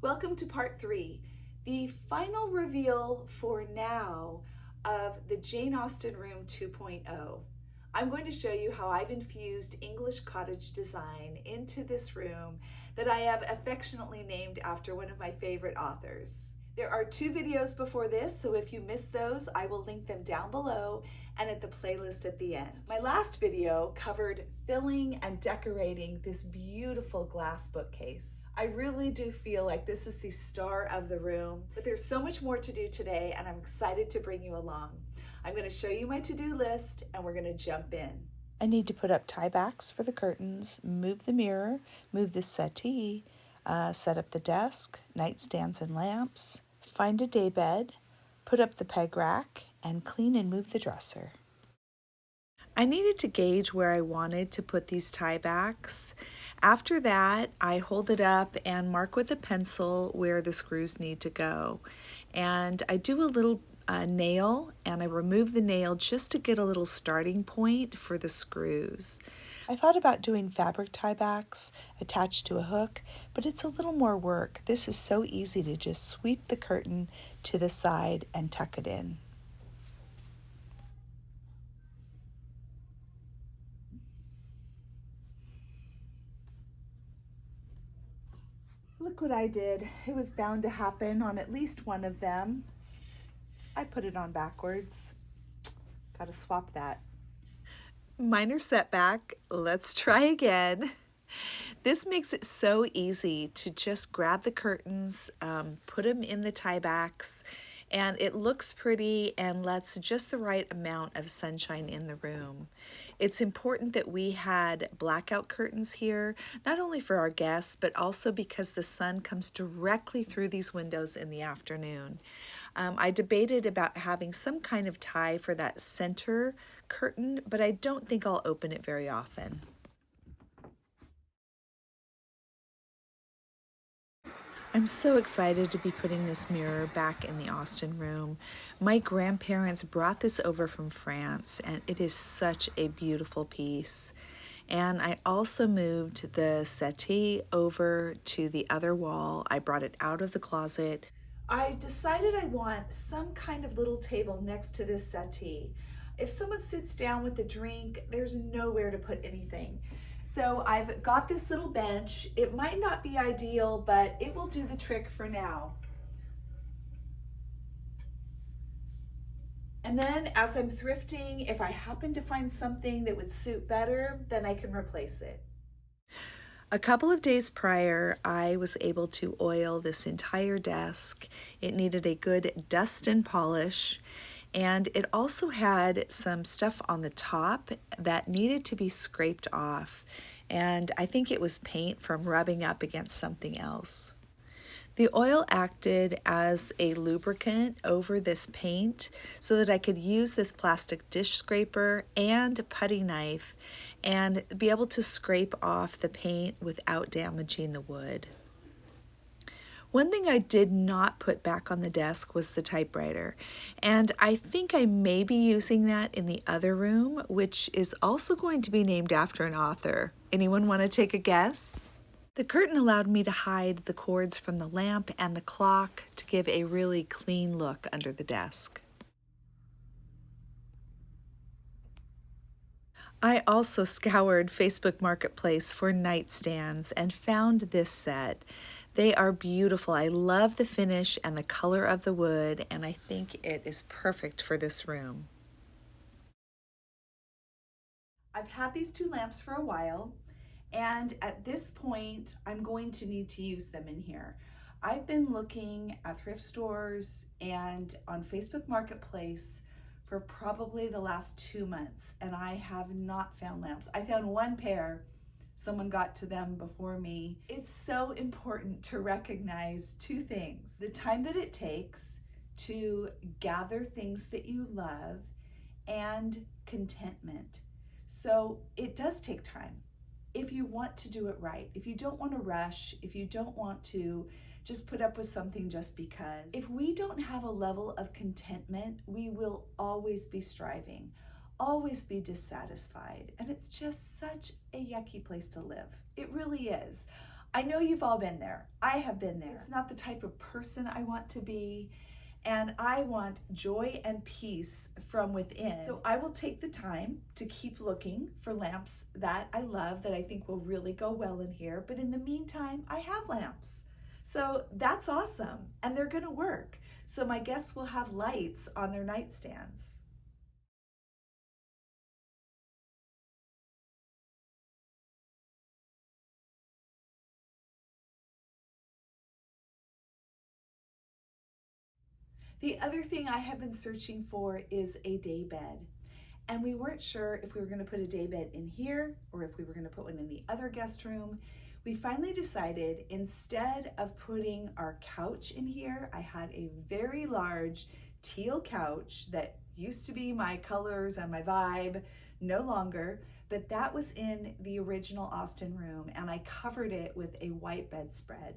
Welcome to part 3, the final reveal for now of the Jane Austen Room 2.0. I'm going to show you how I've infused English cottage design into this room that I have affectionately named after one of my favorite authors. There are 2 videos before this, so if you missed those, I will link them down below and at the playlist at the end. My last video covered filling and decorating this beautiful glass bookcase. I really do feel like this is the star of the room, but there's so much more to do today and I'm excited to bring you along. I'm going to show you my to-do list and we're going to jump in. I need to put up tiebacks for the curtains, move the mirror, move the settee, set up the desk, nightstands and lamps, find a daybed, put up the peg rack, and clean and move the dresser. I needed to gauge where I wanted to put these tiebacks. After that, I hold it up and mark with a pencil where the screws need to go. And I do a little nail, and I remove the nail just to get a little starting point for the screws. I thought about doing fabric tiebacks attached to a hook, but it's a little more work. This is so easy to just sweep the curtain to the side and tuck it in. Look what I did. It was bound to happen on at least one of them. I put it on backwards. Gotta swap that. Minor setback. Let's try again. This makes it so easy to just grab the curtains, put them in the tiebacks, and it looks pretty and lets just the right amount of sunshine in the room. It's important that we had blackout curtains here, not only for our guests, but also because the sun comes directly through these windows in the afternoon. I debated about having some kind of tie for that center curtain, but I don't think I'll open it very often. I'm so excited to be putting this mirror back in the Austen room. My grandparents brought this over from France, and it is such a beautiful piece. And I also moved the settee over to the other wall. I brought it out of the closet. I decided I want some kind of little table next to this settee. If someone sits down with a drink, there's nowhere to put anything. So I've got this little bench. It might not be ideal, but it will do the trick for now. And then as I'm thrifting, if I happen to find something that would suit better, then I can replace it. A couple of days prior, I was able to oil this entire desk. It needed a good dust and polish, and it also had some stuff on the top that needed to be scraped off, and I think it was paint from rubbing up against something else. The oil acted as a lubricant over this paint so that I could use this plastic dish scraper and putty knife and be able to scrape off the paint without damaging the wood. One thing I did not put back on the desk was the typewriter, and I think I may be using that in the other room, which is also going to be named after an author. Anyone want to take a guess? The curtain allowed me to hide the cords from the lamp and the clock to give a really clean look under the desk. I also scoured Facebook Marketplace for nightstands and found this set. They are beautiful. I love the finish and the color of the wood, and I think it is perfect for this room. I've had these 2 lamps for a while, and at this point, I'm going to need to use them in here. I've been looking at thrift stores and on Facebook Marketplace for probably the last 2 months, and I have not found lamps. I found 1 pair. Someone got to them before me. It's so important to recognize 2 things: the time that it takes to gather things that you love and contentment. So it does take time. If you want to do it right, if you don't want to rush, if you don't want to just put up with something just because. If we don't have a level of contentment, we will always be striving, always be dissatisfied, and it's just such a yucky place to live. It really is. I know you've all been there. I have been there. It's not the type of person I want to be, and I want joy and peace from within. So I will take the time to keep looking for lamps that I love, that I think will really go well in here. But in the meantime, I have lamps. So that's awesome, and they're gonna work. So my guests will have lights on their nightstands. The other thing I have been searching for is a day bed. And we weren't sure if we were gonna put a day bed in here or if we were gonna put one in the other guest room. We finally decided, instead of putting our couch in here, I had a very large teal couch that used to be my colors and my vibe, no longer, but that was in the original Austen Room, and I covered it with a white bedspread.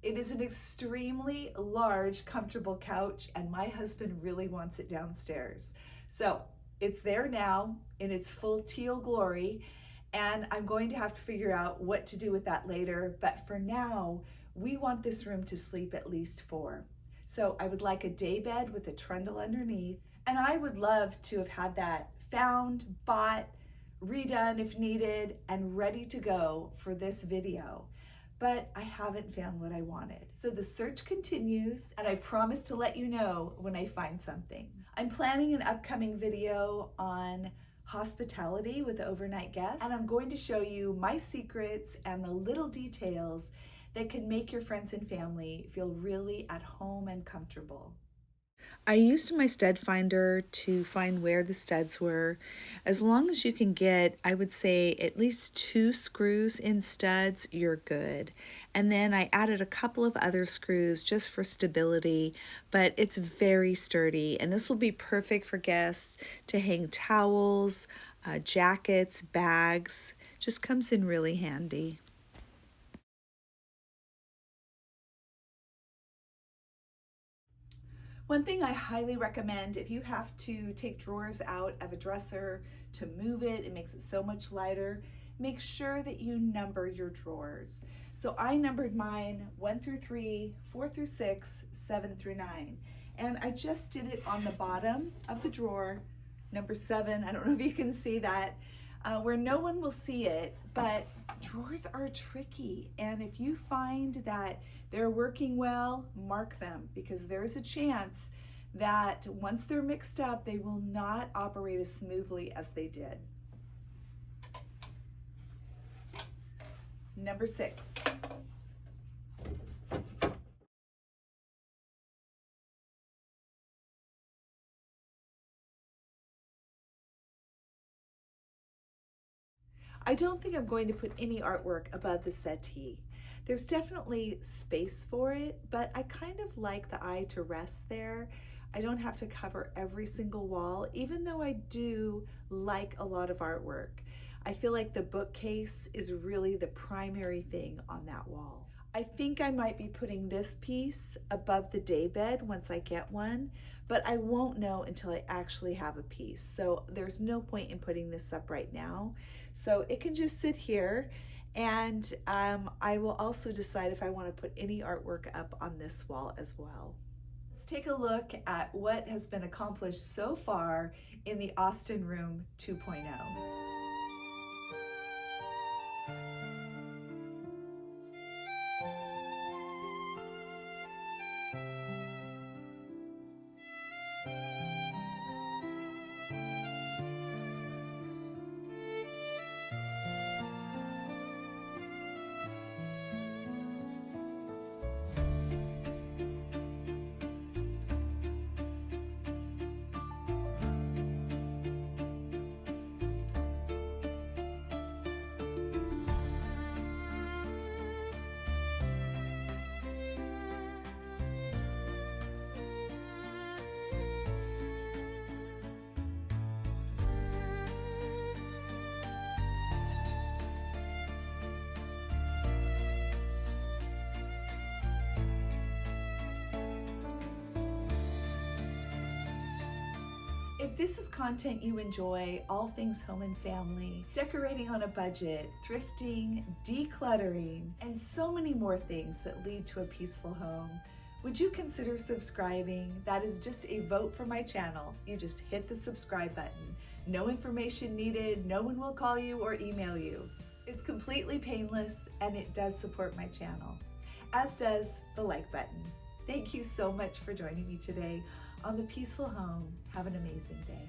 It is an extremely large, comfortable couch, and my husband really wants it downstairs. So it's there now in its full teal glory, and I'm going to have to figure out what to do with that later. But for now, we want this room to sleep at least 4. So I would like a day bed with a trundle underneath, and I would love to have had that found, bought, redone if needed, and ready to go for this video. But I haven't found what I wanted. So the search continues, and I promise to let you know when I find something. I'm planning an upcoming video on hospitality with overnight guests, and I'm going to show you my secrets and the little details that can make your friends and family feel really at home and comfortable. I used my stud finder to find where the studs were. As long as you can get, I would say, at least 2 screws in studs, you're good. And then I added a couple of other screws just for stability, but it's very sturdy, and this will be perfect for guests to hang towels, jackets, bags. Just comes in really handy. One thing I highly recommend, if you have to take drawers out of a dresser to move it, it makes it so much lighter, make sure that you number your drawers. So I numbered mine 1 through 3, 4 through 6, 7 through 9. And I just did it on the bottom of the drawer, number 7. I don't know if you can see that, where no one will see it, but drawers are tricky. And if you find that they're working well, mark them, because there's a chance that once they're mixed up, they will not operate as smoothly as they did. Number 6. I don't think I'm going to put any artwork above the settee. There's definitely space for it, but I kind of like the eye to rest there. I don't have to cover every single wall, even though I do like a lot of artwork. I feel like the bookcase is really the primary thing on that wall. I think I might be putting this piece above the daybed once I get one, but I won't know until I actually have a piece. So there's no point in putting this up right now. So it can just sit here, and I will also decide if I want to put any artwork up on this wall as well. Let's take a look at what has been accomplished so far in the Austen Room 2.0. If this is content you enjoy, all things home and family, decorating on a budget, thrifting, decluttering, and so many more things that lead to a peaceful home, would you consider subscribing? That is just a vote for my channel. You just hit the subscribe button. No information needed, no one will call you or email you. It's completely painless and it does support my channel, as does the like button. Thank you so much for joining me today on The Peaceful Home. Have an amazing day.